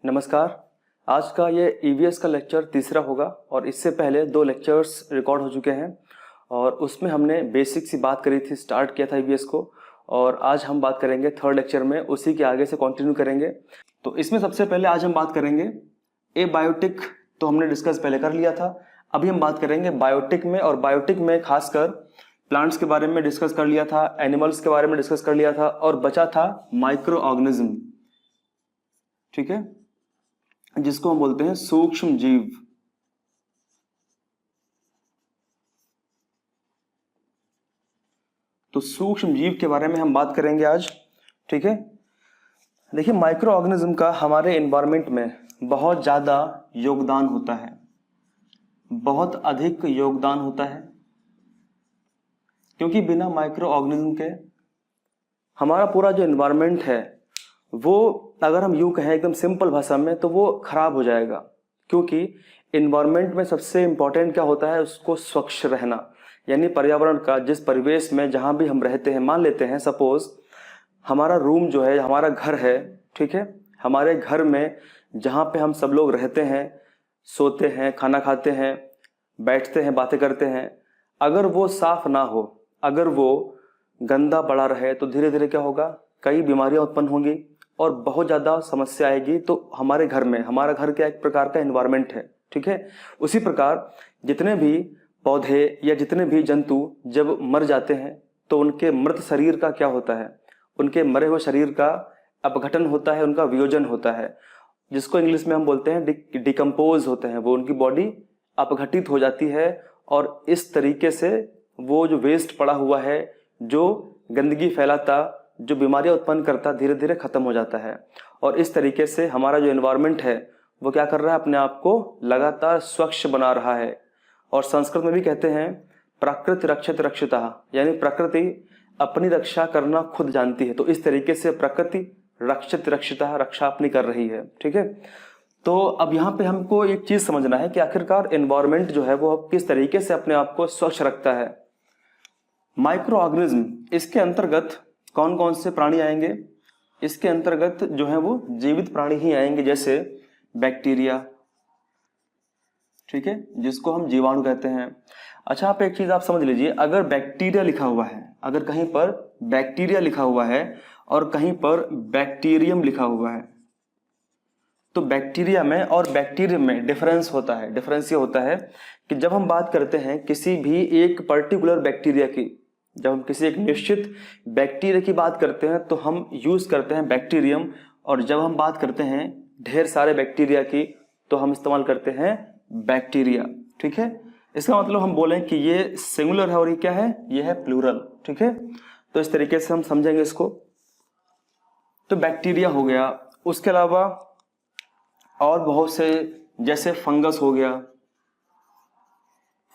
नमस्कार। आज का ये ईवीएस का लेक्चर तीसरा होगा और इससे पहले 2 लेक्चर्स रिकॉर्ड हो चुके हैं और उसमें हमने बेसिक सी बात करी थी, स्टार्ट किया था ईवीएस को। और आज हम बात करेंगे थर्ड लेक्चर में, उसी के आगे से कंटिन्यू करेंगे। तो इसमें सबसे पहले आज हम बात करेंगे एबायोटिक, तो हमने डिस्कस पहले कर लिया था। अभी हम बात करेंगे बायोटिक में, और बायोटिक में खासकर प्लांट्स के बारे में डिस्कस कर लिया था, एनिमल्स के बारे में डिस्कस कर लिया था और बचा था माइक्रो ऑर्गेनिज्म, ठीक है, जिसको हम बोलते हैं सूक्ष्म जीव। तो सूक्ष्म जीव के बारे में हम बात करेंगे आज, ठीक है। देखिए, माइक्रो ऑर्गेनिज्म का हमारे एनवायरनमेंट में बहुत ज्यादा योगदान होता है, बहुत अधिक योगदान होता है, क्योंकि बिना माइक्रो ऑर्गेनिज्म के हमारा पूरा जो एनवायरनमेंट है वो, अगर हम यूं कहें एकदम सिंपल भाषा में, तो वो खराब हो जाएगा। क्योंकि एनवायरनमेंट में सबसे इंपॉर्टेंट क्या होता है, उसको स्वच्छ रहना, यानी पर्यावरण का जिस परिवेश में जहां भी हम रहते हैं, मान लेते हैं सपोज हमारा रूम जो है, हमारा घर है, ठीक है, हमारे घर में जहां पे हम सब लोग रहते हैं, सोते हैं, खाना खाते हैं, बैठते हैं, बातें करते हैं, अगर वो साफ ना हो, अगर वो गंदा पड़ा रहे, तो धीरे धीरे क्या होगा, कई बीमारियां उत्पन्न होंगी और बहुत ज्यादा समस्या आएगी। तो हमारे घर में, हमारा घर क्या एक प्रकार का एनवायरनमेंट है, ठीक है। उसी प्रकार जितने भी पौधे या जितने भी जंतु जब मर जाते हैं तो उनके मृत शरीर का क्या होता है, उनके मरे हुए शरीर का अपघटन होता है, उनका वियोजन होता है, जिसको इंग्लिश में हम बोलते हैं डिकम्पोज होते हैं। वो उनकी बॉडी अपघटित हो जाती है और इस तरीके से वो जो वेस्ट पड़ा हुआ है, जो गंदगी फैलाता, जो बीमारियां उत्पन्न करता, धीरे धीरे खत्म हो जाता है। और इस तरीके से हमारा जो एनवायरनमेंट है वो क्या कर रहा है, अपने आप को लगातार स्वच्छ बना रहा है। और संस्कृत में भी कहते हैं प्रकृति रक्षित रक्षिता, यानी प्रकृति अपनी रक्षा करना खुद जानती है। तो इस तरीके से प्रकृति रक्षित रक्षिता, रक्षा अपनी कर रही है, ठीक है। तो अब यहाँ पे हमको एक चीज समझना है कि आखिरकार एनवायरनमेंट जो है वो किस तरीके से अपने आप को स्वच्छ रखता है। माइक्रो ऑर्गेनिज्म, इसके अंतर्गत कौन कौन से प्राणी आएंगे, इसके अंतर्गत जो है वो जीवित प्राणी ही आएंगे, जैसे बैक्टीरिया, ठीक है, जिसको हम जीवाणु कहते हैं। अच्छा, आप एक चीज आप समझ लीजिए, अगर बैक्टीरिया लिखा हुआ है, अगर कहीं पर बैक्टीरिया लिखा हुआ है और कहीं पर बैक्टीरियम लिखा हुआ है, तो बैक्टीरिया में और बैक्टीरियम में डिफरेंस होता है। डिफरेंस ये होता है कि जब हम बात करते हैं किसी भी एक पर्टिकुलर बैक्टीरिया की, जब हम किसी एक निश्चित बैक्टीरिया की बात करते हैं तो हम यूज करते हैं बैक्टीरियम, और जब हम बात करते हैं ढेर सारे बैक्टीरिया की तो हम इस्तेमाल करते हैं बैक्टीरिया, ठीक है। इसका मतलब हम बोलें कि ये सिंगुलर है और ये क्या है, ये है प्लूरल, ठीक है। तो इस तरीके से हम समझेंगे इसको। तो बैक्टीरिया हो गया, उसके अलावा और बहुत से, जैसे फंगस हो गया,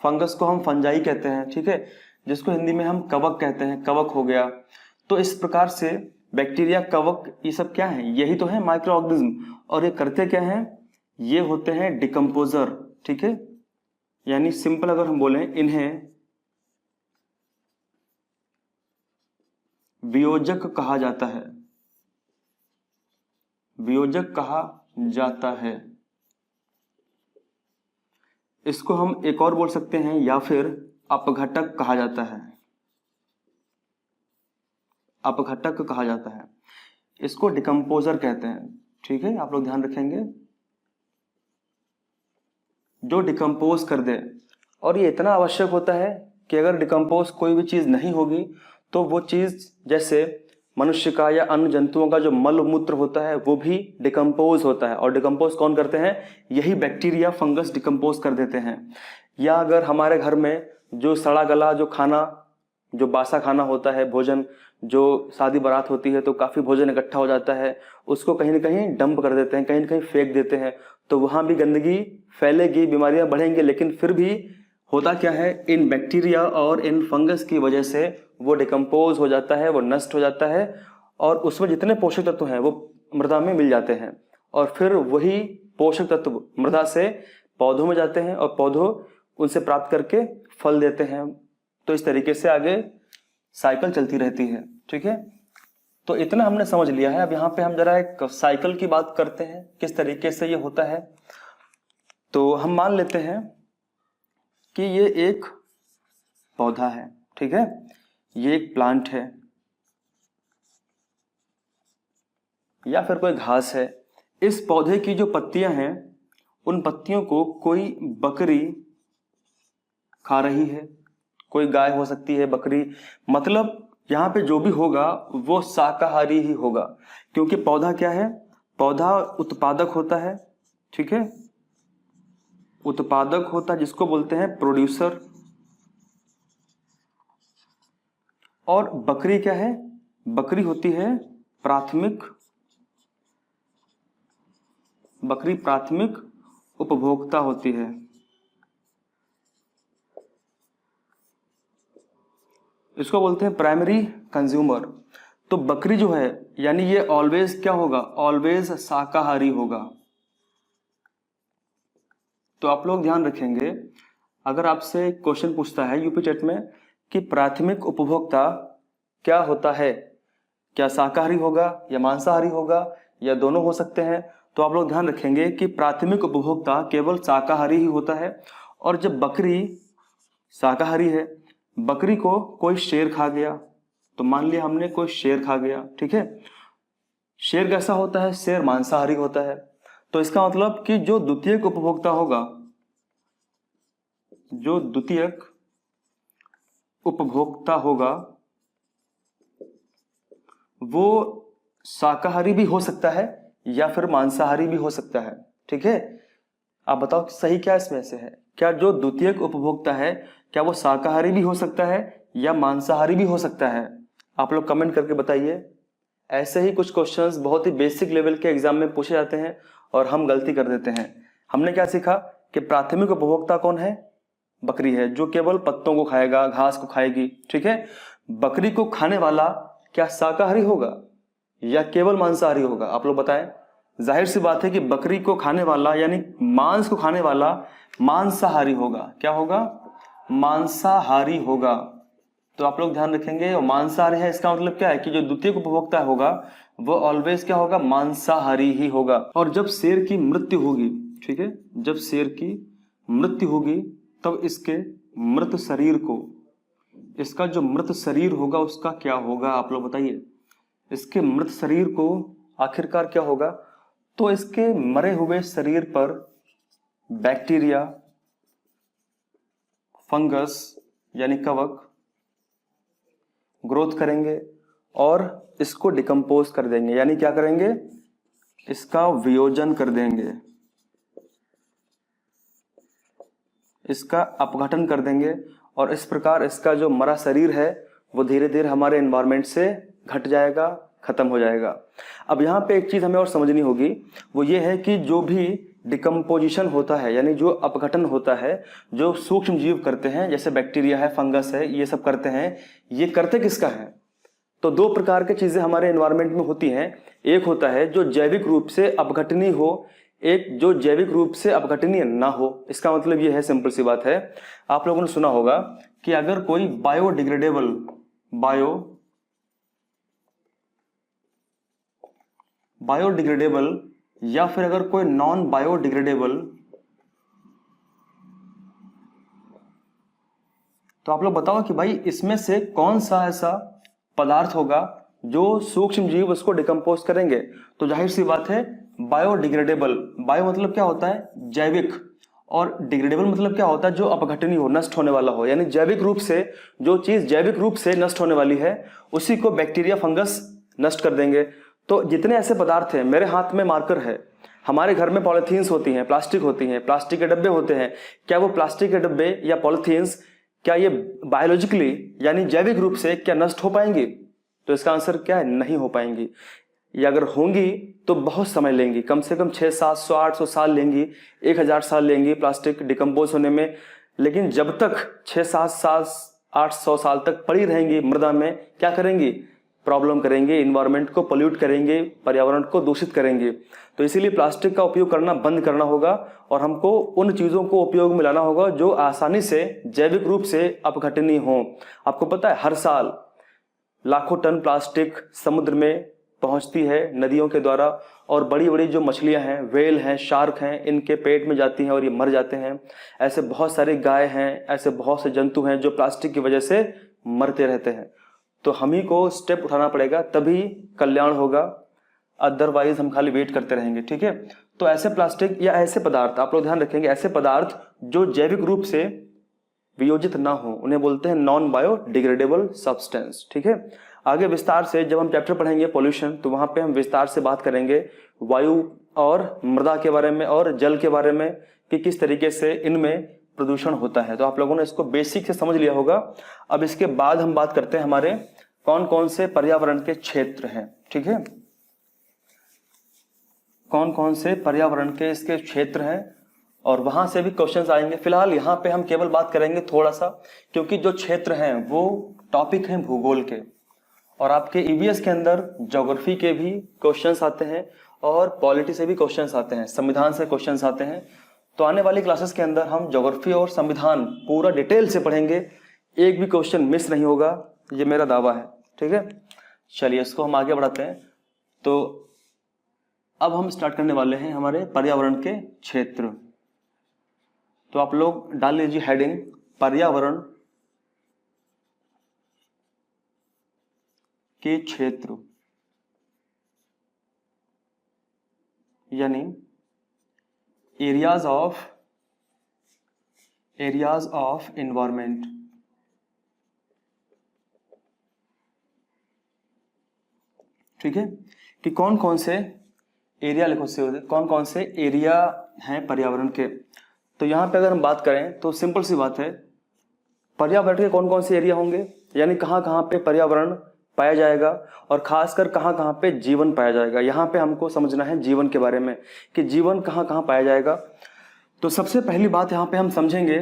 फंगस को हम फंजाई कहते हैं, ठीक है, जिसको हिंदी में हम कवक कहते हैं, कवक हो गया। तो इस प्रकार से बैक्टीरिया, कवक, ये सब क्या है, यही तो है माइक्रो ऑर्गेनिज्म। और ये करते क्या हैं, ये होते हैं डिकम्पोजर, ठीक है, यानी सिंपल अगर हम बोलें, इन्हें वियोजक कहा जाता है, वियोजक कहा जाता है। इसको हम एक और बोल सकते हैं, या फिर अपघटक कहा जाता है, अपघटक कहा जाता है। इसको डिकम्पोजर कहते हैं, ठीक है, आप लोग ध्यान रखेंगे, जो डिकम्पोज कर दे। और ये इतना आवश्यक होता है कि अगर डिकम्पोज कोई भी चीज नहीं होगी तो वो चीज, जैसे मनुष्य का या अन्य जंतुओं का जो मल मूत्र होता है वो भी डिकम्पोज होता है। और डिकम्पोज कौन करते हैं, यही बैक्टीरिया, फंगस डिकम्पोज कर देते हैं। या अगर हमारे घर में जो सड़ा गला जो खाना, जो बासा खाना होता है, भोजन, जो शादी बारात होती है तो काफी भोजन इकट्ठा हो जाता है, उसको कहीं ना कहीं डंप कर देते हैं, कहीं ना कहीं फेंक देते हैं, तो वहां भी गंदगी फैलेगी, बीमारियां बढ़ेंगी। लेकिन फिर भी होता क्या है, इन बैक्टीरिया और इन फंगस की वजह से वो डिकम्पोज हो जाता है, वो नष्ट हो जाता है, और उसमें जितने पोषक तत्व हैं वो मृदा में मिल जाते हैं, और फिर वही पोषक तत्व मृदा से पौधों में जाते हैं और पौधों उनसे प्राप्त करके फल देते हैं। तो इस तरीके से आगे साइकिल चलती रहती है, ठीक है। तो इतना हमने समझ लिया है। अब यहाँ पे हम जरा एक साइकिल की बात करते हैं, किस तरीके से ये होता है। तो हम मान लेते हैं कि ये एक पौधा है, ठीक है, ये एक प्लांट है या फिर कोई घास है। इस पौधे की जो पत्तियां हैं उन पत्तियों को कोई बकरी खा रही है, कोई गाय हो सकती है, बकरी, मतलब यहाँ पे जो भी होगा वो शाकाहारी ही होगा, क्योंकि पौधा क्या है, पौधा उत्पादक होता है, ठीक है, उत्पादक होता है जिसको बोलते हैं प्रोड्यूसर। और बकरी क्या है, बकरी होती है प्राथमिक, बकरी प्राथमिक उपभोक्ता होती है। इसको बोलते हैं प्राइमरी कंज्यूमर। तो बकरी जो है यानी ये ऑलवेज क्या होगा, ऑलवेज शाकाहारी होगा। तो आप लोग ध्यान रखेंगे, अगर आपसे क्वेश्चन पूछता है यूपी टेट में कि प्राथमिक उपभोक्ता क्या होता है, क्या शाकाहारी होगा या मांसाहारी होगा या दोनों हो सकते हैं, तो आप लोग ध्यान रखेंगे कि प्राथमिक उपभोक्ता केवल शाकाहारी ही होता है। और जब बकरी शाकाहारी है, बकरी को कोई शेर खा गया, तो मान लिया हमने कोई शेर खा गया, ठीक है, शेर कैसा होता है, शेर मांसाहारी होता है। तो इसका मतलब कि जो द्वितीयक उपभोक्ता होगा, जो द्वितीयक उपभोक्ता होगा वो शाकाहारी भी हो सकता है या फिर मांसाहारी भी हो सकता है, ठीक है। आप बताओ कि सही क्या इसमें से है, क्या जो द्वितीयक उपभोक्ता है क्या वो शाकाहारी भी हो सकता है या मांसाहारी भी हो सकता है? आप लोग कमेंट करके बताइए। ऐसे ही कुछ क्वेश्चंस बहुत ही बेसिक लेवल के एग्जाम में पूछे जाते हैं और हम गलती कर देते हैं। हमने क्या सीखा कि प्राथमिक उपभोक्ता कौन है, बकरी है, जो केवल पत्तों को खाएगा, घास को खाएगी, ठीक है। बकरी को खाने वाला क्या शाकाहारी होगा या केवल मांसाहारी होगा? आप लोग बताएं। जाहिर सी बात है कि बकरी को खाने वाला यानी मांस को खाने वाला मांसाहारी होगा। क्या होगा? मांसाहारी होगा। तो आप लोग ध्यान रखेंगे, और मांसाहारी है इसका मतलब क्या है कि जो द्वितीय उपभोक्ता होगा वो ऑलवेज क्या होगा, मांसाहारी ही होगा। और जब शेर की मृत्यु होगी, ठीक है, जब शेर की मृत्यु होगी तब इसके मृत शरीर को, इसका जो मृत शरीर होगा उसका क्या होगा? आप लोग बताइए। इसके मृत शरीर को आखिरकार क्या होगा? तो इसके मरे हुए शरीर पर बैक्टीरिया, फंगस यानी कवक ग्रोथ करेंगे और इसको डिकम्पोज कर देंगे, यानी क्या करेंगे, इसका वियोजन कर देंगे, इसका अपघटन कर देंगे। और इस प्रकार इसका जो मरा शरीर है वो धीरे धीरे हमारे एनवायरनमेंट से घट जाएगा, खत्म हो जाएगा। अब यहाँ पे एक चीज हमें और समझनी होगी, वो ये है कि जो भी डिकम्पोजिशन होता है यानी जो अपघटन होता है, जो सूक्ष्म जीव करते हैं, जैसे बैक्टीरिया है, फंगस है, ये सब करते हैं, ये करते किसका है? तो दो प्रकार की चीजें हमारे एनवायरनमेंट में होती हैं। एक होता है जो जैविक रूप से अपघटनीय हो, एक जो जैविक रूप से अपघटनीय ना हो। इसका मतलब ये है, सिंपल सी बात है, आप लोगों ने सुना होगा कि अगर कोई बायोडिग्रेडेबल या फिर अगर कोई नॉन बायोडिग्रेडेबल, तो आप लोग बताओ कि भाई इसमें से कौन सा ऐसा पदार्थ होगा जो सूक्ष्म जीव उसको डिकम्पोज करेंगे? तो जाहिर सी बात है बायोडिग्रेडेबल। बायो मतलब क्या होता है, जैविक, और डिग्रेडेबल मतलब क्या होता है, जो अपघटनीय हो, नष्ट होने वाला हो। यानी जैविक रूप से जो चीज जैविक रूप से नष्ट होने वाली है उसी को बैक्टीरिया, फंगस नष्ट कर देंगे। तो जितने ऐसे पदार्थ हैं, मेरे हाथ में मार्कर है, हमारे घर में पॉलिथीन्स होती हैं, प्लास्टिक होती हैं, प्लास्टिक के डब्बे होते हैं, क्या वो प्लास्टिक के डब्बे या पॉलिथीन्स क्या ये बायोलॉजिकली यानी जैविक रूप से क्या नष्ट हो पाएंगी? तो इसका आंसर क्या है, नहीं हो पाएंगी। या अगर होंगी तो बहुत समय लेंगी, कम से कम 600, 700, 800 साल लेंगी, 1000 साल लेंगी प्लास्टिक डिकम्पोज होने में। लेकिन जब तक 600, 700, 800 साल तक पड़ी रहेंगी मृदा में, क्या करेंगी, प्रॉब्लम करेंगे, इन्वायरमेंट को पोल्यूट करेंगे, पर्यावरण को दूषित करेंगे। तो इसीलिए प्लास्टिक का उपयोग करना बंद करना होगा और हमको उन चीज़ों को उपयोग में लाना होगा जो आसानी से जैविक रूप से अपघटनीय हो। आपको पता है हर साल लाखों टन प्लास्टिक समुद्र में पहुंचती है नदियों के द्वारा, और बड़ी बड़ी जो मछलियां हैं, व्हेल हैं, शार्क हैं, इनके पेट में जाती हैं और ये मर जाते हैं। ऐसे बहुत सारी गाय हैं, ऐसे बहुत से जंतु हैं जो प्लास्टिक की वजह से मरते रहते हैं। तो हम ही को स्टेप उठाना पड़ेगा, तभी कल्याण होगा, अदरवाइज हम खाली वेट करते रहेंगे। ठीक है, तो ऐसे प्लास्टिक या ऐसे पदार्थ, आप लोग ध्यान रखेंगे, ऐसे पदार्थ जो जैविक रूप से वियोजित ना हो उन्हें बोलते हैं नॉन बायोडिग्रेडेबल सब्सटेंस। ठीक है, आगे विस्तार से जब हम चैप्टर पढ़ेंगे पॉल्यूशन, तो वहां पे हम विस्तार से बात करेंगे वायु और मृदा के बारे में और जल के बारे में कि किस तरीके से इनमें प्रदूषण होता है। तो आप लोगों ने इसको बेसिक से समझ लिया होगा। अब इसके बाद हम बात करते हैं हमारे कौन कौन से पर्यावरण के क्षेत्र हैं। ठीक है, कौन कौन से पर्यावरण के इसके क्षेत्र हैं, और वहां से भी क्वेश्चंस आएंगे। फिलहाल यहाँ पे हम केवल बात करेंगे थोड़ा सा, क्योंकि जो क्षेत्र हैं वो टॉपिक हैं भूगोल के, और आपके ईवीएस के अंदर ज्योग्राफी के भी क्वेश्चंस आते हैं और पॉलिटी से भी क्वेश्चंस आते हैं, संविधान से क्वेश्चंस आते हैं। तो आने वाली क्लासेस के अंदर हम ज्योग्राफी और संविधान पूरा डिटेल से पढ़ेंगे, एक भी क्वेश्चन मिस नहीं होगा, ये मेरा दावा है। ठीक है, चलिए इसको हम आगे बढ़ाते हैं। तो अब हम स्टार्ट करने वाले हैं हमारे पर्यावरण के क्षेत्र। तो आप लोग डाल लीजिए हेडिंग पर्यावरण के क्षेत्र, यानी एरियाज ऑफ एनवायरमेंट। ठीक है, कि कौन कौन से एरिया, लिखो से कौन कौन से एरिया हैं पर्यावरण के। तो यहां पे अगर हम बात करें तो सिंपल सी बात है, पर्यावरण के कौन कौन से एरिया होंगे, यानी कहां कहां पे पर्यावरण पाया जाएगा और खासकर कहां कहां पे जीवन पाया जाएगा। यहां पे हमको समझना है जीवन के बारे में कि जीवन कहां कहां पाया जाएगा। तो सबसे पहली बात यहां पे हम समझेंगे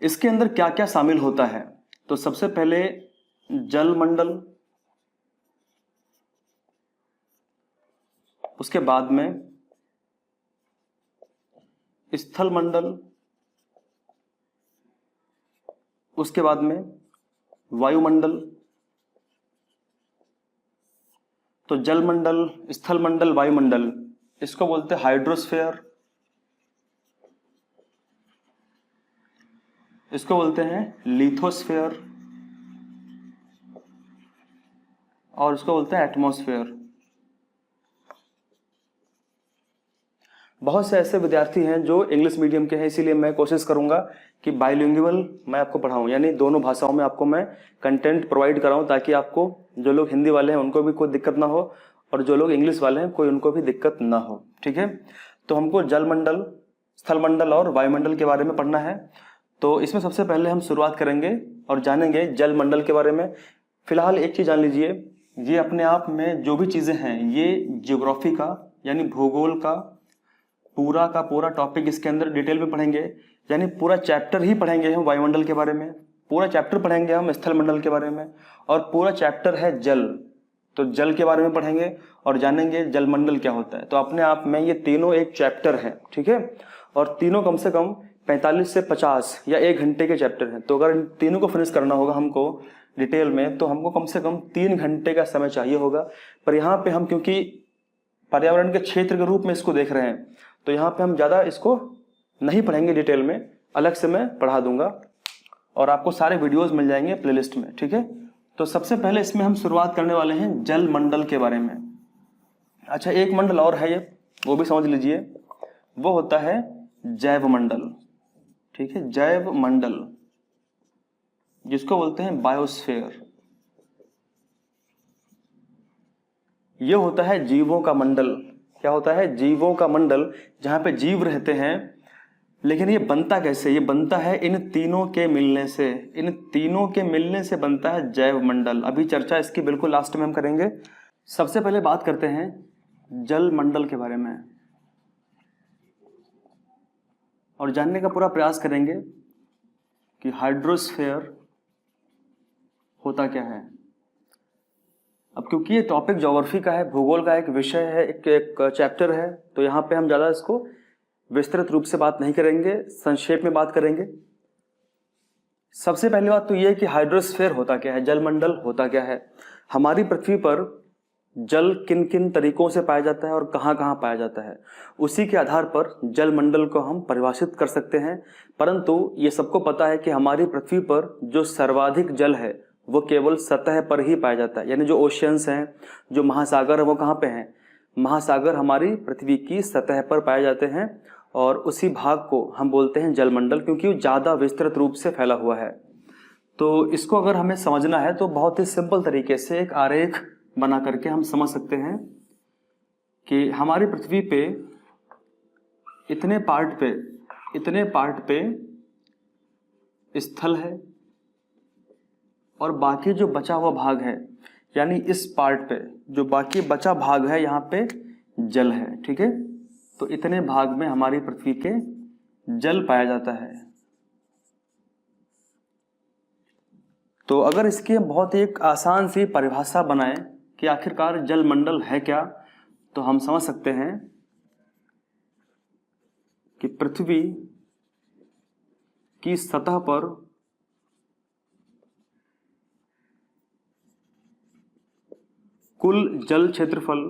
इसके अंदर क्या क्या शामिल होता है। तो सबसे पहले जलमंडल, उसके बाद में स्थल मंडल, उसके बाद में वायुमंडल। तो जलमंडल, स्थल मंडल, वायुमंडल, इसको बोलते हैं हाइड्रोस्फीयर, इसको बोलते हैं लिथोस्फीयर, और इसको बोलते हैं एटमॉस्फेयर। बहुत से ऐसे विद्यार्थी हैं जो इंग्लिश मीडियम के हैं, इसीलिए मैं कोशिश करूंगा कि बाइलिंगुअल मैं आपको पढ़ाऊं, यानी दोनों भाषाओं में आपको मैं कंटेंट प्रोवाइड कराऊं, ताकि आपको जो लोग हिंदी वाले हैं उनको भी कोई दिक्कत ना हो, और जो लोग इंग्लिश वाले हैं कोई उनको भी दिक्कत ना हो। ठीक है, तो हमको जलमंडल, स्थलमंडल और वायुमंडल के बारे में पढ़ना है। तो इसमें सबसे पहले हम शुरुआत करेंगे और जानेंगे जलमंडल के बारे में। फिलहाल एक चीज जान लीजिए, ये अपने आप में जो भी चीजें हैं ये ज्योग्राफी का यानी भूगोल का पूरा टॉपिक इसके अंदर डिटेल में पढ़ेंगे, यानी पूरा चैप्टर ही पढ़ेंगे हम वायुमंडल के बारे में, पूरा चैप्टर पढ़ेंगे हम स्थलमंडल के बारे में, और पूरा चैप्टर है जल, तो जल के बारे में पढ़ेंगे और जानेंगे जलमंडल क्या होता है। तो अपने आप में ये तीनों एक चैप्टर है। ठीक है, और तीनों कम से कम 45 से 50 या 1 घंटे के चैप्टर हैं। तो अगर इन तीनों को फिनिश करना होगा हमको डिटेल में, तो हमको कम से कम 3 घंटे का समय चाहिए होगा। पर यहाँ पे हम क्योंकि पर्यावरण के क्षेत्र के रूप में इसको देख रहे हैं, तो यहाँ पे हम ज़्यादा इसको नहीं पढ़ेंगे डिटेल में, अलग से मैं पढ़ा दूंगा और आपको सारे वीडियोस मिल जाएंगे प्लेलिस्ट में। ठीक है, तो सबसे पहले इसमें हम शुरुआत करने वाले हैं जल मंडल के बारे में। अच्छा, एक मंडल और है ये, वो भी समझ लीजिए, वो होता है जैव मंडल। ठीक है, जैव मंडल, जिसको बोलते हैं बायोस्फीयर। ये होता है जीवों का मंडल। क्या होता है? जीवों का मंडल, जहां पे जीव रहते हैं। लेकिन ये बनता कैसे? ये बनता है इन तीनों के मिलने से, इन तीनों के मिलने से बनता है जैव मंडल। अभी चर्चा इसकी बिल्कुल लास्ट में हम करेंगे। सबसे पहले बात करते हैं जल मंडल के बारे में और जानने का पूरा प्रयास करेंगे कि हाइड्रोस्फीयर होता क्या है। अब क्योंकि ये टॉपिक ज्योग्राफी का है, भूगोल का एक विषय है, एक चैप्टर है, तो यहाँ पे हम ज़्यादा इसको विस्तृत रूप से बात नहीं करेंगे, संक्षेप में बात करेंगे। सबसे पहली बात तो ये है कि हाइड्रोस्फीयर होता क्या है, जलमंडल होता क्या है। हमारी पृथ्वी पर जल किन किन तरीकों से पाया जाता है और कहाँ कहाँ पाया जाता है, उसी के आधार पर जलमंडल को हम परिभाषित कर सकते हैं। परंतु ये सबको पता है कि हमारी पृथ्वी पर जो सर्वाधिक जल है वो केवल सतह पर ही पाया जाता है, यानी जो ओशियंस हैं, जो महासागर है, वो कहाँ पे हैं, महासागर हमारी पृथ्वी की सतह पर पाए जाते हैं। और उसी भाग को हम बोलते हैं जलमंडल, क्योंकि वो ज़्यादा विस्तृत रूप से फैला हुआ है। तो इसको अगर हमें समझना है तो बहुत ही सिंपल तरीके से एक आरेख बना करके हम समझ सकते हैं कि हमारी पृथ्वी पे इतने पार्ट पे स्थल है और बाकी जो बचा हुआ भाग है, यानी इस पार्ट पे जो बाकी बचा भाग है यहाँ पे जल है। ठीक है, तो इतने भाग में हमारी पृथ्वी के जल पाया जाता है। तो अगर इसकी हम बहुत ही एक आसान सी परिभाषा बनाएं कि आखिरकार जलमंडल है क्या, तो हम समझ सकते हैं कि पृथ्वी की सतह पर कुल जल क्षेत्रफल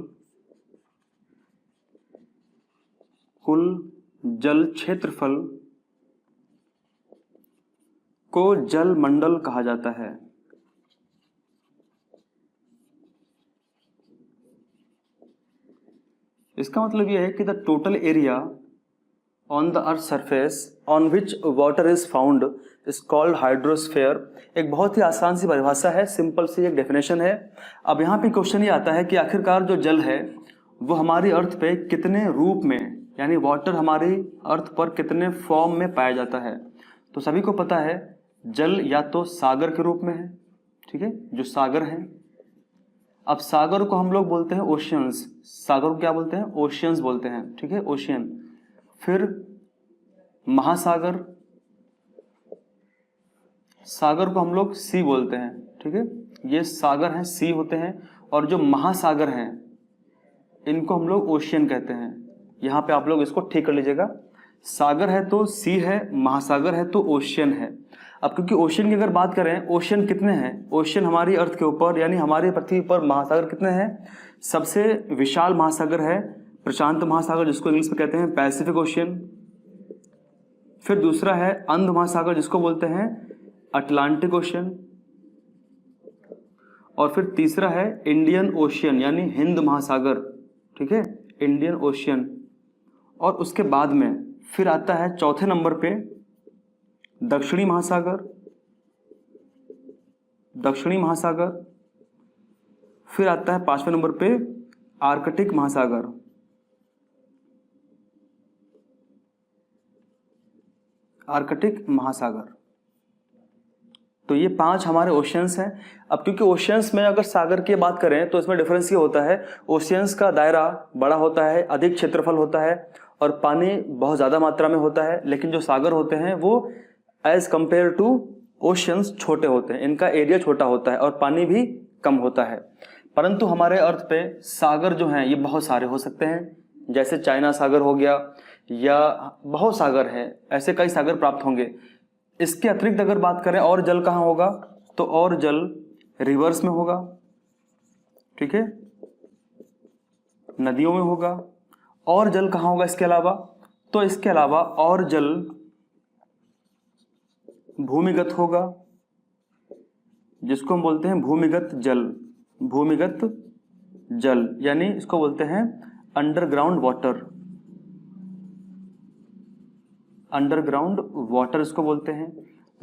को जलमंडल कहा जाता है। इसका मतलब यह है कि the total area on the earth surface on which water is found is called hydrosphere. एक बहुत ही आसान सी परिभाषा है, सिंपल सी एक डेफिनेशन है। अब यहाँ पे क्वेश्चन ये आता है कि आखिरकार जो जल है वो हमारी अर्थ पे कितने रूप में, यानी वाटर हमारी अर्थ पर कितने फॉर्म में पाया जाता है। तो सभी को पता है जल या तो सागर के रूप में है, ठीक है, जो सागर है। अब सागर को हम लोग बोलते हैं ओशियंस, सागर को क्या बोलते हैं, ओशियंस बोलते हैं, ठीक है, ओशियन। फिर महासागर, सागर को हम लोग सी बोलते हैं, ठीक है, ये सागर हैं, सी होते हैं। और जो महासागर हैं इनको हम लोग ओशियन कहते हैं। यहाँ पे आप लोग इसको ठीक कर लीजिएगा, सागर है तो सी है, महासागर है तो ओशियन है। अब क्योंकि ओशियन की अगर बात करें, ओशियन कितने हैं, ओशियन हमारी अर्थ के ऊपर यानी हमारी पृथ्वी पर महासागर कितने हैं। सबसे विशाल महासागर है प्रशांत महासागर, जिसको इंग्लिश में कहते हैं पैसिफिक ओशियन। फिर दूसरा है अंध महासागर, जिसको बोलते हैं अटलांटिक ओशियन। और फिर तीसरा है इंडियन ओशियन यानी हिंद महासागर, ठीक है, इंडियन ओशियन। और उसके बाद में फिर आता है चौथे नंबर पे दक्षिणी महासागर, दक्षिणी महासागर। फिर आता है पांचवें नंबर पे आर्कटिक महासागर, आर्कटिक महासागर। तो ये 5 हमारे ओशियंस हैं। अब क्योंकि ओशियंस में अगर सागर की बात करें तो इसमें डिफरेंस ये होता है, ओशियंस का दायरा बड़ा होता है, अधिक क्षेत्रफल होता है और पानी बहुत ज़्यादा मात्रा में होता है। लेकिन जो सागर होते हैं वो एज कंपेयर टू ओशियंस छोटे होते हैं, इनका एरिया छोटा होता है और पानी भी कम होता है। परंतु हमारे अर्थ पे सागर जो हैं ये बहुत सारे हो सकते हैं, जैसे चाइना सागर हो गया या बहुत सागर हैं, ऐसे कई सागर प्राप्त होंगे। इसके अतिरिक्त अगर बात करें और जल कहाँ होगा, तो और जल रिवर्स में होगा, ठीक है, नदियों में होगा। और जल कहाँ होगा इसके अलावा, तो इसके अलावा और जल भूमिगत होगा, जिसको हम बोलते हैं भूमिगत जल, भूमिगत जल यानी इसको बोलते हैं अंडरग्राउंड वाटर, अंडरग्राउंड वाटर इसको बोलते हैं।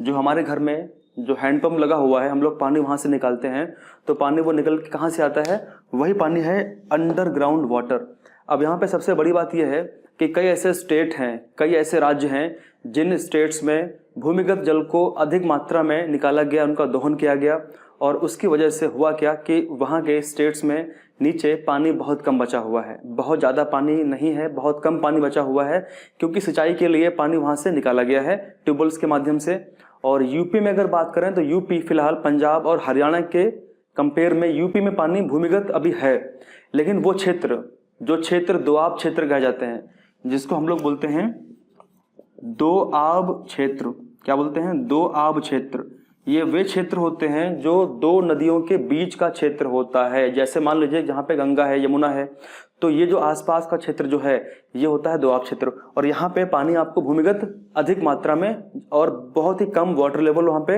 जो हमारे घर में जो हैंडपंप लगा हुआ है, हम लोग पानी वहाँ से निकालते हैं, तो पानी वो निकल के कहाँ से आता है, वही पानी है अंडरग्राउंड वाटर। अब यहाँ पे सबसे बड़ी बात यह है कि कई ऐसे स्टेट हैं, कई ऐसे राज्य हैं जिन स्टेट्स में भूमिगत जल को अधिक मात्रा में निकाला गया, उनका दोहन किया गया। और उसकी वजह से हुआ क्या कि वहाँ के स्टेट्स में नीचे पानी बहुत कम बचा हुआ है, बहुत ज़्यादा पानी नहीं है, बहुत कम पानी बचा हुआ है, क्योंकि सिंचाई के लिए पानी वहाँ से निकाला गया है ट्यूबवेल्स के माध्यम से। और यूपी में अगर बात करें तो यूपी फिलहाल पंजाब और हरियाणा के कंपेयर में यूपी में पानी भूमिगत अभी है, लेकिन वो क्षेत्र जो क्षेत्र दोआब क्षेत्र कहे जाते हैं, जिसको हम लोग बोलते हैं दोआब क्षेत्र, क्या बोलते हैं, दो आब क्षेत्र। ये वे क्षेत्र होते हैं जो दो नदियों के बीच का क्षेत्र होता है। जैसे मान लीजिए जहाँ पे गंगा है, यमुना है, तो ये जो आसपास का क्षेत्र जो है ये होता है दोआब क्षेत्र। और यहाँ पे पानी आपको भूमिगत अधिक मात्रा में और बहुत ही कम वाटर लेवल वहाँ पे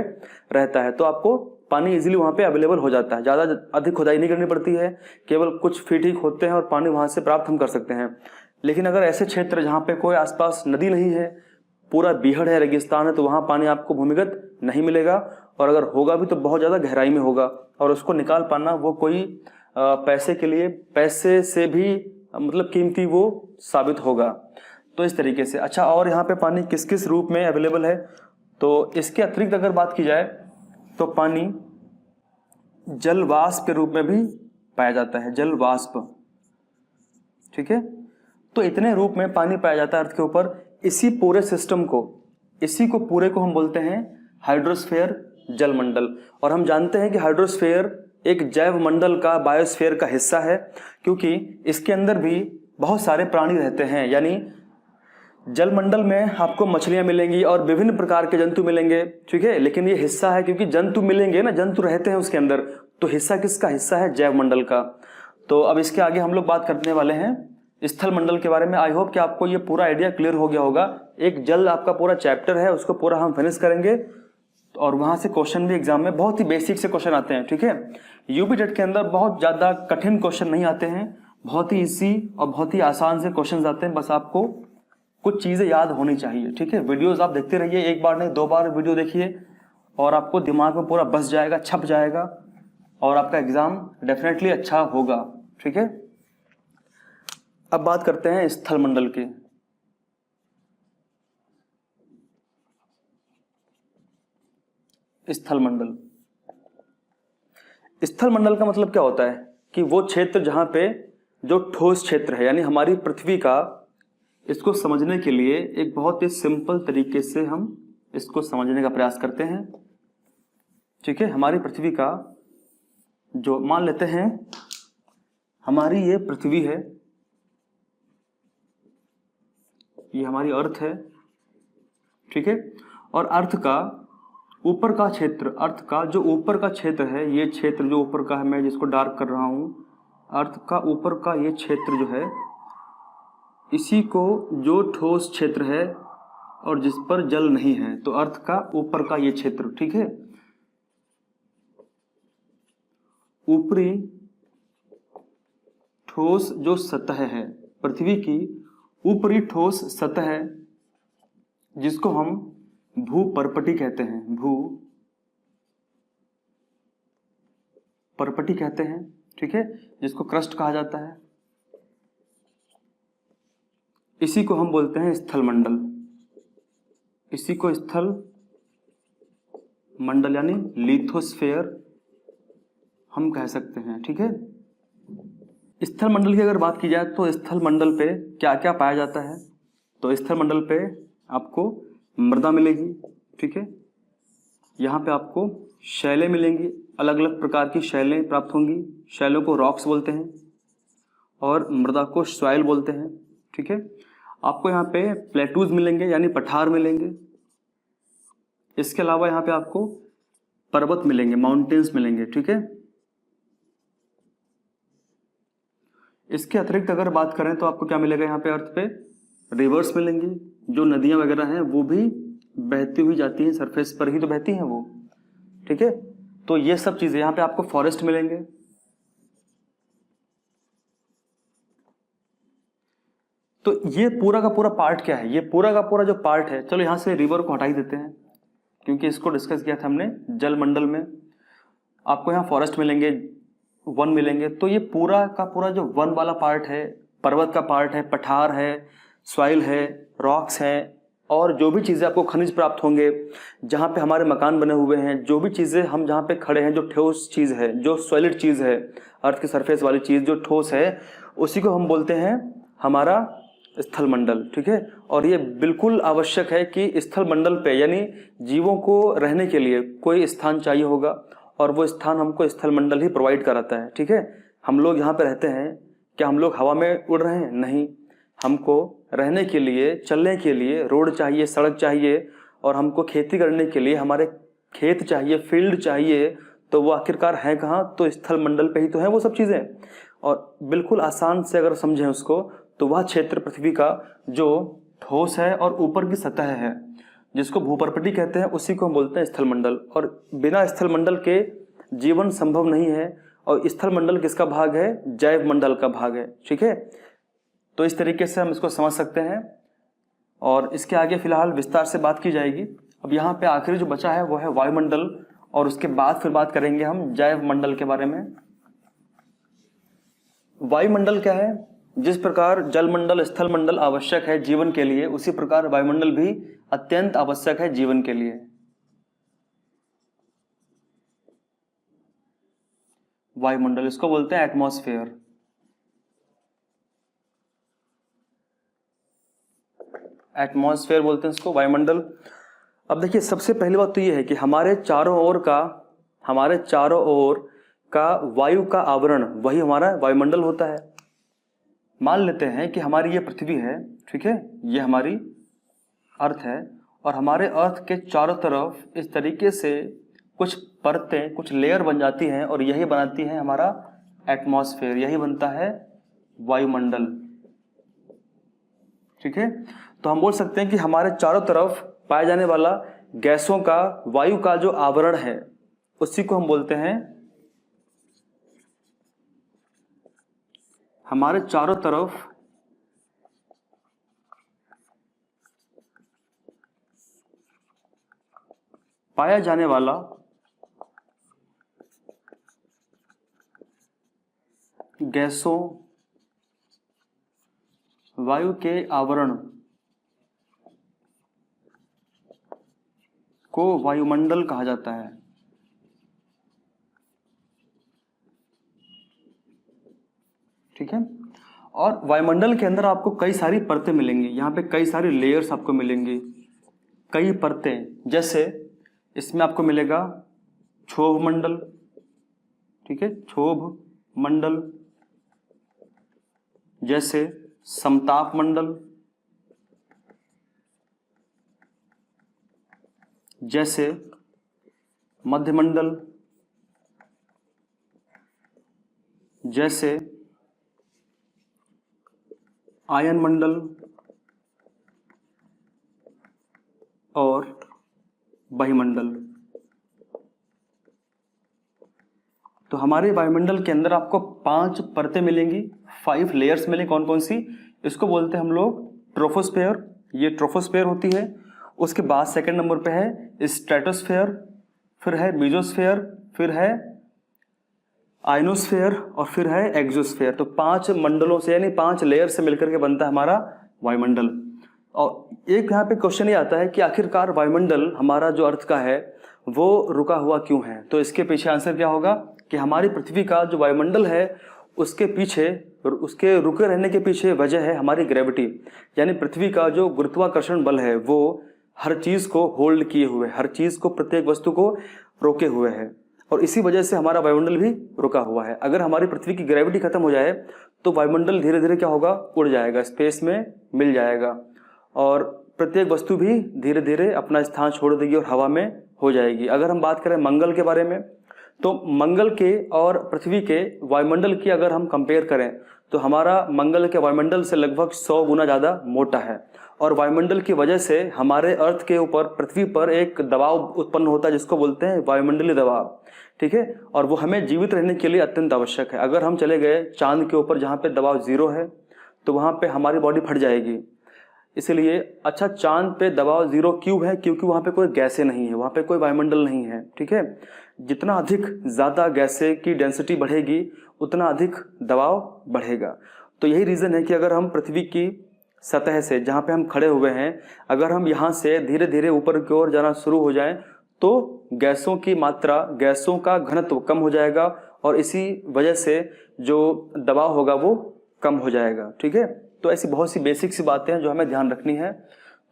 रहता है, तो आपको पानी इजीली वहाँ पे अवेलेबल हो जाता है। ज़्यादा अधिक खुदाई नहीं करनी पड़ती है, केवल कुछ फीट ही खोदते हैं और पानी वहाँ से प्राप्त हम कर सकते हैं। लेकिन अगर ऐसे क्षेत्र जहाँ पे कोई आसपास नदी नहीं है, पूरा बीहड़ है, रेगिस्तान है, तो वहाँ पानी आपको भूमिगत नहीं मिलेगा, और अगर होगा भी तो बहुत ज़्यादा गहराई में होगा, और उसको निकाल पाना वो कोई पैसे के लिए, पैसे से भी मतलब कीमती वो साबित होगा। तो इस तरीके से। अच्छा, और यहाँ पे पानी किस किस रूप में अवेलेबल है, तो इसके अतिरिक्त अगर बात की जाए तो पानी जल वाष्प के रूप में भी पाया जाता है, जल वाष्प। ठीक है, तो इतने रूप में पानी पाया जाता है अर्थ के ऊपर। इसी पूरे सिस्टम को, इसी को पूरे को हम बोलते हैं हाइड्रोस्फीयर, जलमंडल। और हम जानते हैं कि हाइड्रोस्फीयर एक जैव मंडल का, बायोस्फीयर का हिस्सा है, क्योंकि इसके अंदर भी बहुत सारे प्राणी रहते हैं। यानी जलमंडल में आपको मछलियां मिलेंगी और विभिन्न प्रकार के जंतु मिलेंगे, ठीक है, लेकिन ये हिस्सा है, क्योंकि जंतु मिलेंगे ना, जंतु रहते हैं उसके अंदर, तो हिस्सा किसका, हिस्सा है जैव मंडल का। तो अब इसके आगे हम लोग बात करने वाले हैं स्थल मंडल के बारे में। आई होप कि आपको ये पूरा आइडिया क्लियर हो गया होगा। एक जल आपका पूरा चैप्टर है, उसको पूरा हम फिनिश करेंगे, और वहां से क्वेश्चन भी एग्जाम में बहुत ही बेसिक से क्वेश्चन आते हैं। ठीक है, यूपी टेट के अंदर बहुत ज्यादा कठिन क्वेश्चन नहीं आते हैं, बहुत ही इजी और बहुत ही आसान से क्वेश्चन आते हैं। बस आपको कुछ चीजें याद होनी चाहिए। ठीक है, वीडियोस आप देखते रहिए, एक बार नहीं 2 बार वीडियो देखिए, और आपको दिमाग में पूरा बस जाएगा, छप जाएगा, और आपका एग्जाम डेफिनेटली अच्छा होगा। ठीक है, अब बात करते हैं स्थल मंडल की। स्थल मंडल, स्थल मंडल का मतलब क्या होता है कि वो क्षेत्र जहां पे जो ठोस क्षेत्र है, यानी हमारी पृथ्वी का, इसको समझने के लिए एक बहुत ही सिंपल तरीके से हम इसको समझने का प्रयास करते हैं। ठीक है, हमारी पृथ्वी का जो, मान लेते हैं हमारी ये पृथ्वी है, ये हमारी अर्थ है। ठीक है, और अर्थ का ऊपर का क्षेत्र, अर्थ का जो ऊपर का क्षेत्र है, ये क्षेत्र जो ऊपर का है, मैं जिसको डार्क कर रहा हूं, अर्थ का ऊपर का ये क्षेत्र जो है, इसी को जो ठोस क्षेत्र है और जिस पर जल नहीं है, तो अर्थ का ऊपर का ये क्षेत्र। ठीक है, ऊपरी ठोस जो सतह है, पृथ्वी की ऊपरी ठोस सतह है, जिसको हम भूपर्पटी कहते हैं, भू परपटी कहते हैं। ठीक है, जिसको क्रस्ट कहा जाता है, इसी को हम बोलते हैं स्थल मंडल। इसी को स्थल मंडल यानी लिथोस्फेयर हम कह सकते हैं। ठीक है, स्थल मंडल की अगर बात की जाए तो स्थल मंडल पे क्या क्या पाया जाता है, तो स्थल मंडल पे आपको मृदा मिलेगी। ठीक है, यहाँ पे आपको शैलें मिलेंगी, अलग अलग प्रकार की शैलें प्राप्त होंगी। शैलों को रॉक्स बोलते हैं और मृदा को सॉइल बोलते हैं। ठीक है, आपको यहाँ पे प्लेटूज मिलेंगे यानी पठार मिलेंगे। इसके अलावा यहाँ पे आपको पर्वत मिलेंगे, माउंटेन्स मिलेंगे। ठीक है, इसके अतिरिक्त अगर बात करें तो आपको क्या मिलेगा, यहाँ पे अर्थ पे रिवर्स मिलेंगी, जो नदियां वगैरह हैं वो भी बहती हुई जाती हैं, सरफेस पर ही तो बहती हैं वो। ठीक है, तो ये सब चीजें, यहाँ पे आपको फॉरेस्ट मिलेंगे। तो ये पूरा का पूरा पार्ट क्या है, ये पूरा का पूरा जो पार्ट है, चलो यहाँ से रिवर को हटा ही देते हैं, क्योंकि इसको डिस्कस किया था हमने जल मंडल में। आपको यहाँ फॉरेस्ट मिलेंगे, वन मिलेंगे, तो ये पूरा का पूरा जो वन वाला पार्ट है, पर्वत का पार्ट है, पठार है, सॉइल है, रॉक्स हैं, और जो भी चीज़ें आपको खनिज प्राप्त होंगे, जहाँ पे हमारे मकान बने हुए हैं, जो भी चीज़ें हम जहाँ पे खड़े हैं, जो ठोस चीज़ है, जो सॉलिड चीज़ है, अर्थ की सरफेस वाली चीज़ जो ठोस है, उसी को हम बोलते हैं हमारा स्थल मंडल। ठीक है, और ये बिल्कुल आवश्यक है कि स्थल मंडल पे, यानी जीवों को रहने के लिए कोई स्थान चाहिए होगा, और वो स्थान हमको स्थल मंडल ही प्रोवाइड कराता है। ठीक है, हम लोग यहाँ पे रहते हैं, क्या हम लोग हवा में उड़ रहे हैं? नहीं, हमको रहने के लिए, चलने के लिए रोड चाहिए, सड़क चाहिए, और हमको खेती करने के लिए हमारे खेत चाहिए, फील्ड चाहिए, तो वो आखिरकार है कहाँ? तो स्थल मंडल पे ही तो है वो सब चीज़ें। और बिल्कुल आसान से अगर समझें उसको, तो वह क्षेत्र पृथ्वी का जो ठोस है और ऊपर की सतह है, जिसको भूपर्पटी कहते हैं, उसी को हम बोलते हैं स्थल मंडल। और बिना स्थल मंडल के जीवन संभव नहीं है। और स्थल मंडल किसका भाग है? जैव मंडल का भाग है। ठीक है, तो इस तरीके से हम इसको समझ सकते हैं और इसके आगे फिलहाल विस्तार से बात की जाएगी। अब यहाँ पे आखिरी जो बचा है वो है वायुमंडल, और उसके बाद फिर बात करेंगे हम जैव मंडल के बारे में। वायुमंडल क्या है? जिस प्रकार जलमंडल, स्थल मंडल आवश्यक है जीवन के लिए, उसी प्रकार वायुमंडल भी अत्यंत आवश्यक है जीवन के लिए। वायुमंडल, इसको बोलते हैं एटमॉस्फेयर। एटमॉस्फेयर बोलते हैं इसको, वायुमंडल। अब देखिए, सबसे पहली बात तो ये है कि हमारे चारों ओर का वायु का आवरण वही हमारा वायुमंडल होता है। मान लेते हैं कि हमारी ये पृथ्वी है, ठीक है, ये हमारी अर्थ है, और हमारे अर्थ के चारों तरफ इस तरीके से कुछ परतें, कुछ लेयर बन जाती हैं, और यही बनाती है हमारा एटमॉस्फेयर, यही बनता है वायुमंडल। ठीक है, तो हम बोल सकते हैं कि हमारे चारों तरफ पाए जाने वाला गैसों का, वायु का जो आवरण है, उसी को हम बोलते हैं, हमारे चारों तरफ पाया जाने वाला गैसों, वायु के आवरण को वायुमंडल कहा जाता है। ठीक है, और वायुमंडल के अंदर आपको कई सारी परतें मिलेंगी, यहाँ पे कई सारी लेयर्स आपको मिलेंगी, कई परतें। जैसे इसमें आपको मिलेगा क्षोभ मंडल, ठीक है, क्षोभ मंडल, जैसे समताप मंडल, जैसे मध्यमंडल, जैसे आयन मंडल और वायुमंडल। तो हमारे वायुमंडल के अंदर आपको 5 परतें मिलेंगी, 5 लेयर्स मिलेंगी। कौन कौन सी? इसको बोलते हैं हम लोग ट्रोफोस्फेयर, ये ट्रोफोस्फेयर होती है। उसके बाद सेकंड नंबर पे है स्ट्रेटोस्फेयर, फिर है मीजोस्फेयर, फिर है आयनोस्फेयर, और फिर है एक्सोस्फेयर। तो 5 मंडलों से, यानी 5 लेयर से मिलकर के बनता है हमारा वायुमंडल। और एक यहाँ पे क्वेश्चन ये आता है कि आखिरकार वायुमंडल हमारा जो अर्थ का है वो रुका हुआ क्यों है? तो इसके पीछे आंसर क्या होगा कि हमारी पृथ्वी का जो वायुमंडल है उसके पीछे, उसके रुके रहने के पीछे वजह है हमारी ग्रेविटी, यानी पृथ्वी का जो गुरुत्वाकर्षण बल है वो हर चीज को होल्ड किए हुए, हर चीज को, प्रत्येक वस्तु को रोके हुए है, और इसी वजह से हमारा वायुमंडल भी रुका हुआ है। अगर हमारी पृथ्वी की ग्रेविटी खत्म हो जाए तो वायुमंडल धीरे धीरे क्या होगा? उड़ जाएगा, स्पेस में मिल जाएगा, और प्रत्येक वस्तु भी धीरे धीरे अपना स्थान छोड़ देगी और हवा में हो जाएगी। अगर हम बात करें मंगल के बारे में, तो मंगल के और पृथ्वी के वायुमंडल की अगर हम कंपेयर करें तो हमारा मंगल के वायुमंडल से लगभग 100 गुना ज़्यादा मोटा है, और वायुमंडल की वजह से हमारे अर्थ के ऊपर, पृथ्वी पर एक दबाव उत्पन्न होता है जिसको बोलते हैं वायुमंडलीय दबाव। ठीक है, और वो हमें जीवित रहने के लिए अत्यंत आवश्यक है। अगर हम चले गए चांद के ऊपर जहाँ पे दबाव 0 है तो वहाँ पे हमारी बॉडी फट जाएगी। इसलिए अच्छा, चांद पे दबाव 0 क्यों है? क्योंकि वहाँ पे कोई गैसें नहीं है, वहाँ पे कोई वायुमंडल नहीं है। ठीक है, जितना अधिक ज़्यादा गैसें की डेंसिटी बढ़ेगी उतना अधिक दबाव बढ़ेगा। तो यही रीज़न है कि अगर हम पृथ्वी की सतह से, जहाँ पे हम खड़े हुए हैं, अगर हम यहाँ से धीरे धीरे ऊपर की ओर जाना शुरू हो जाएं तो गैसों की मात्रा, गैसों का घनत्व कम हो जाएगा, और इसी वजह से जो दबाव होगा वो कम हो जाएगा। ठीक है, तो ऐसी बहुत सी बेसिक सी बातें हैं जो हमें ध्यान रखनी है।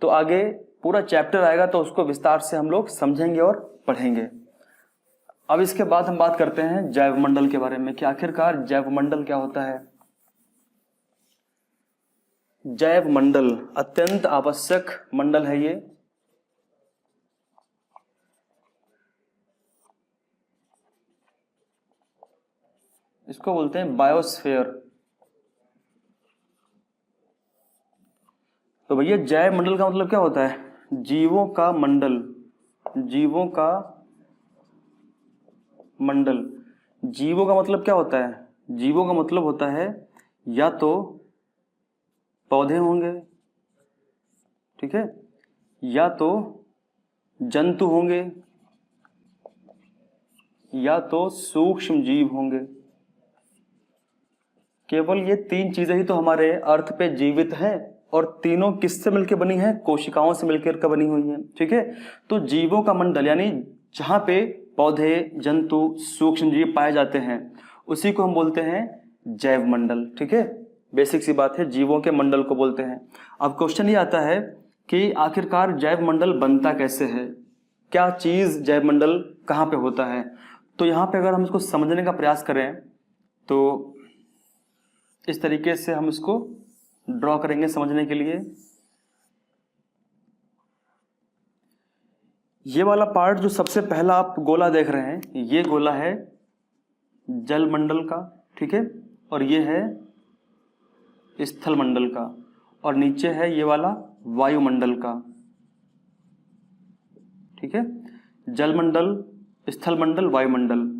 तो आगे पूरा चैप्टर आएगा तो उसको विस्तार से हम लोग समझेंगे और पढ़ेंगे। अब इसके बाद हम बात करते हैं जैवमंडल के बारे में कि आखिरकार जैवमंडल क्या होता है। जैवमंडल अत्यंत आवश्यक मंडल है ये, इसको बोलते हैं बायोस्फीयर। तो भैया जैव मंडल का मतलब क्या होता है? जीवों का मंडल, जीवों का मंडल। जीवों का मतलब क्या होता है? जीवों का मतलब होता है या तो पौधे होंगे, ठीक है, या तो जंतु होंगे, या तो सूक्ष्म जीव होंगे। केवल ये तीन चीजें ही तो हमारे अर्थ पे जीवित हैं, और तीनों किससे मिलकर बनी है? कोशिकाओं से मिलकर बनी हुई हैं, ठीक है। तो जीवों का मंडल यानी जहां पे पौधे, जंतु, सूक्ष्म जीव पाए जाते हैं उसी को हम बोलते हैं जैव मंडल, ठीक है। बेसिक सी बात है, जीवों के मंडल को बोलते हैं। अब क्वेश्चन ये आता है कि आखिरकार जैव मंडल बनता कैसे है, क्या चीज जैव मंडल कहाँ पे होता है। तो यहाँ पे अगर हम इसको समझने का प्रयास करें तो इस तरीके से हम इसको ड्रॉ करेंगे समझने के लिए। ये वाला पार्ट जो सबसे पहला आप गोला देख रहे हैं, ये गोला है जल मंडल का, ठीक है, और ये है स्थल मंडल का, और नीचे है ये वाला वायुमंडल का, ठीक है। जल मंडल, स्थल मंडल, वायुमंडल।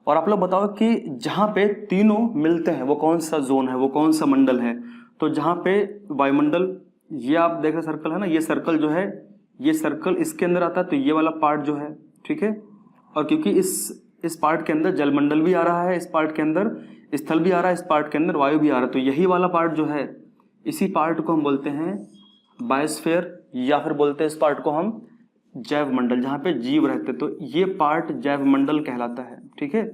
और आप लोग बताओ कि जहां पे तीनों मिलते हैं वो कौन सा जोन है, वो कौन सा मंडल है। तो जहां पे वायुमंडल, ये आप देख रहे सर्कल है ना, ये सर्कल जो है, ये सर्कल इसके अंदर आता है, तो ये वाला पार्ट जो है, ठीक है। और क्योंकि इस पार्ट के अंदर जलमंडल भी आ रहा है, इस पार्ट के अंदर स्थल भी आ रहा है, इस पार्ट के अंदर वायु भी आ रहा है, तो यही वाला पार्ट जो है, इसी पार्ट को हम बोलते हैं बायोस्फीयर, या फिर बोलते हैं इस पार्ट को हम जैव मंडल, जहां पे जीव रहते। तो ये पार्ट जैव मंडल कहलाता है, ठीक है।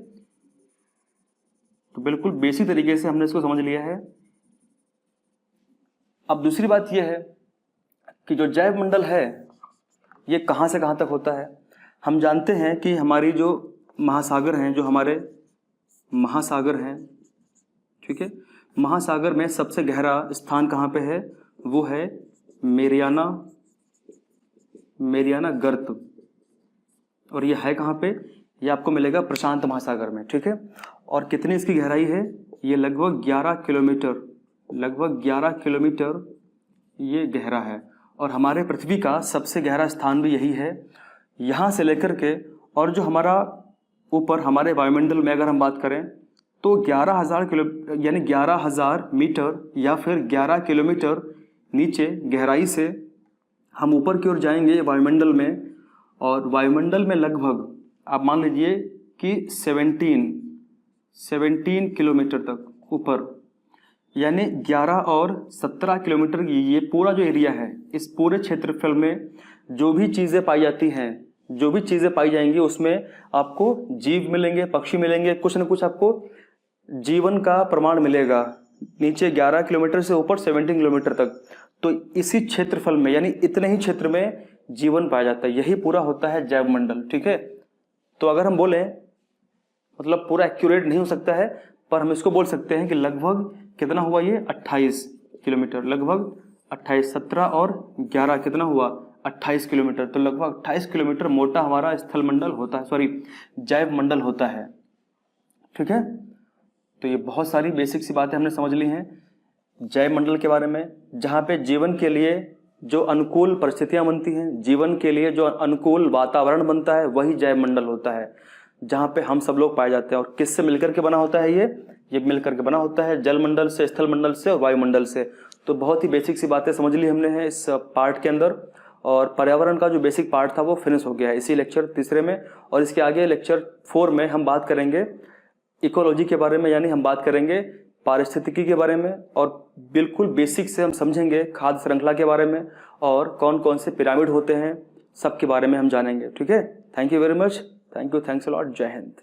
तो बिल्कुल बेसिक तरीके से हमने इसको समझ लिया है। अब दूसरी बात यह है कि जो जैव मंडल है ये कहां से कहां तक होता है। हम जानते हैं कि हमारी जो महासागर हैं, जो हमारे महासागर हैं, ठीक है, महासागर में सबसे गहरा स्थान कहां पे है? वो है मेरियाना गर्त, और ये है कहां पे? ये आपको मिलेगा प्रशांत महासागर में, ठीक है। और कितनी इसकी गहराई है? ये लगभग 11 किलोमीटर, लगभग 11 किलोमीटर ये गहरा है। और हमारे पृथ्वी का सबसे गहरा स्थान भी यही है। यहाँ से लेकर के, और जो हमारा ऊपर हमारे वायुमंडल में अगर हम बात करें तो 11,000 किलो यानी 11,000 मीटर या फिर 11 किलोमीटर नीचे गहराई से हम ऊपर की ओर जाएंगे वायुमंडल में, और वायुमंडल में लगभग आप मान लीजिए कि 17 किलोमीटर तक ऊपर, यानी 11 और 17 किलोमीटर ये पूरा जो एरिया है, इस पूरे क्षेत्रफल में जो भी चीज़ें पाई जाती हैं, जो भी चीज़ें पाई जाएंगी उसमें आपको जीव मिलेंगे, पक्षी मिलेंगे, कुछ न कुछ आपको जीवन का प्रमाण मिलेगा। नीचे 11 किलोमीटर से ऊपर 17 किलोमीटर तक, तो इसी क्षेत्रफल में यानी इतने ही क्षेत्र में जीवन पाया जाता है। यही पूरा होता है जैव मंडल, ठीक है। तो अगर हम बोलें, मतलब पूरा एक्यूरेट नहीं हो सकता है, पर हम इसको बोल सकते हैं कि लगभग कितना हुआ ये 28 किलोमीटर, लगभग 28, 17 और 11 कितना हुआ 28 किलोमीटर। तो लगभग 28 किलोमीटर मोटा हमारा स्थल मंडल होता है, सॉरी जैव मंडल होता है, ठीक है। तो ये बहुत सारी बेसिक सी बातें हमने समझ ली हैं जैव मंडल के बारे में, जहाँ पे जीवन के लिए जो अनुकूल परिस्थितियाँ बनती हैं, जीवन के लिए जो अनुकूल वातावरण बनता है, वही जैव मंडल होता है, जहाँ पे हम सब लोग पाए जाते हैं। और किससे मिलकर के बना होता है ये मिलकर के बना होता है जल मंडल से, स्थल मंडल से और वायुमंडल से। तो बहुत ही बेसिक सी बातें समझ ली हमने हैं इस पार्ट के अंदर, और पर्यावरण का जो बेसिक पार्ट था वो फिनिश हो गया है इसी लेक्चर तीसरे में। और इसके आगे लेक्चर 4 में हम बात करेंगे इकोलॉजी के बारे में, यानी हम बात करेंगे पारिस्थितिकी के बारे में, और बिल्कुल बेसिक से हम समझेंगे खाद्य श्रृंखला के बारे में, और कौन कौन से पिरामिड होते हैं सब के बारे में हम जानेंगे, ठीक है। Thank you very much, thank you, thanks a lot, जय हिंद।